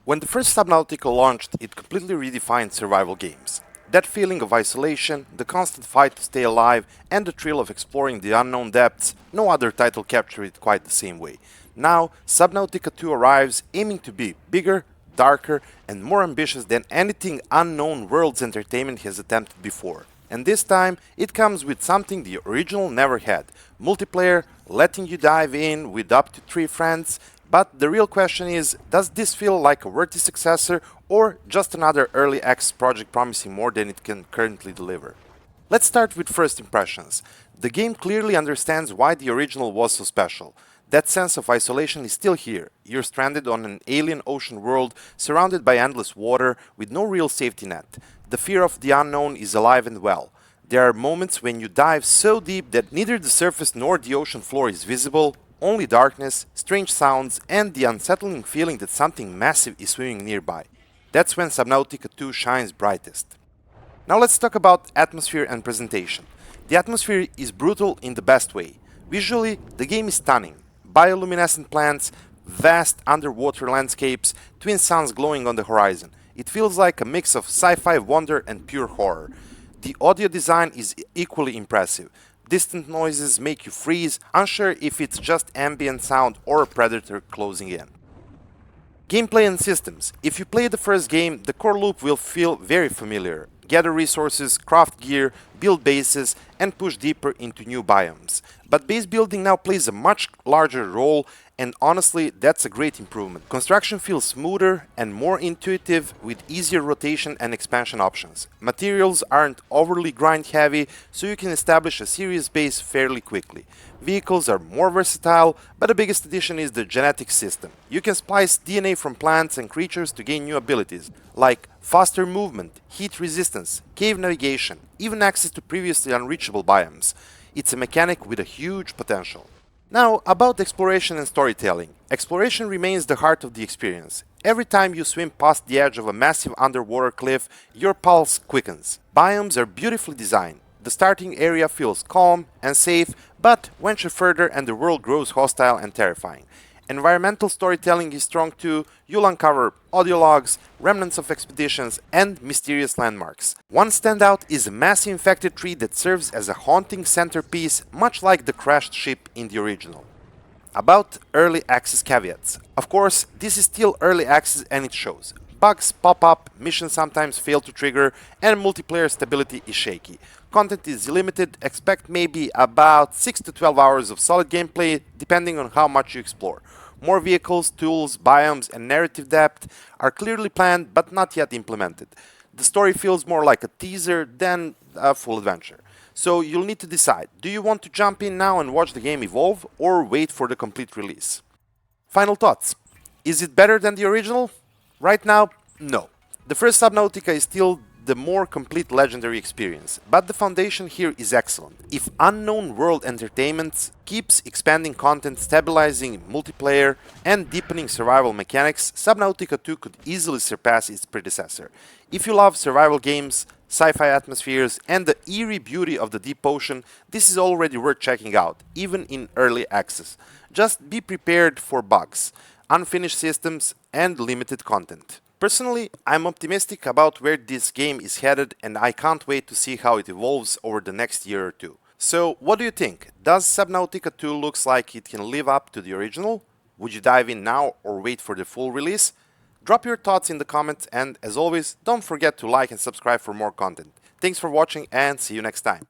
When the first Subnautica launched, it completely redefined survival games. That feeling of isolation, the constant fight to stay alive, and the thrill of exploring the unknown depths, no other title captured it quite the same way. Now, Subnautica 2 arrives aiming to be bigger, darker, and more ambitious than anything Unknown Worlds Entertainment has attempted before. And this time, it comes with something the original never had: multiplayer, letting you dive in with up to 3 friends. But the real question is, does this feel like a worthy successor or just another early access project promising more than it can currently deliver? Let's start with first impressions. The game clearly understands why the original was so special. That sense of isolation is still here. You're stranded on an alien ocean world, surrounded by endless water, with no real safety net. The fear of the unknown is alive and well. There are moments when you dive so deep that neither the surface nor the ocean floor is visible, only darkness, strange sounds, and the unsettling feeling that something massive is swimming nearby. That's when Subnautica 2 shines brightest. Now let's talk about atmosphere and presentation. The atmosphere is brutal in the best way. Visually, the game is stunning. Bioluminescent plants, vast underwater landscapes, twin suns glowing on the horizon. It feels like a mix of sci-fi wonder and pure horror. The audio design is equally impressive. Distant noises make you freeze, unsure if it's just ambient sound or a predator closing in. Gameplay and systems. If you play the first game, the core loop will feel very familiar. Gather resources, craft gear, build bases, and push deeper into new biomes. But base building now plays a much larger role, and honestly, that's a great improvement. Construction feels smoother and more intuitive with easier rotation and expansion options. Materials aren't overly grind heavy, so you can establish a serious base fairly quickly. Vehicles are more versatile, but the biggest addition is the genetics system. You can splice DNA from plants and creatures to gain new abilities, like faster movement, heat resistance, cave navigation, even access to previously unreachable biomes. It's a mechanic with a huge potential. Now, about exploration and storytelling. Exploration remains the heart of the experience. Every time you swim past the edge of a massive underwater cliff, your pulse quickens. Biomes are beautifully designed. The starting area feels calm and safe, but venture further and the world grows hostile and terrifying. Environmental storytelling is strong too. You'll uncover audio logs, remnants of expeditions, and mysterious landmarks. One standout is a massive infected tree that serves as a haunting centerpiece, much like the crashed ship in the original. About early access caveats. Of course, this is still early access and it shows. Bugs pop up, missions sometimes fail to trigger, and multiplayer stability is shaky. Content is limited, expect maybe about 6 to 12 hours of solid gameplay, depending on how much you explore. More vehicles, tools, biomes, and narrative depth are clearly planned but not yet implemented. The story feels more like a teaser than a full adventure. So you'll need to decide, do you want to jump in now and watch the game evolve, or wait for the complete release? Final thoughts. Is it better than the original? Right now, no. The first Subnautica is still the more complete legendary experience, but the foundation here is excellent. If Unknown World Entertainment keeps expanding content, stabilizing multiplayer, and deepening survival mechanics, Subnautica 2 could easily surpass its predecessor. If you love survival games, sci-fi atmospheres, and the eerie beauty of the deep ocean, this is already worth checking out, even in early access. Just be prepared for bugs, unfinished systems, and limited content. Personally, I'm optimistic about where this game is headed, and I can't wait to see how it evolves over the next year or two. So, what do you think? Does Subnautica 2 looks like it can live up to the original? Would you dive in now or wait for the full release? Drop your thoughts in the comments, and as always, don't forget to like and subscribe for more content. Thanks for watching and see you next time.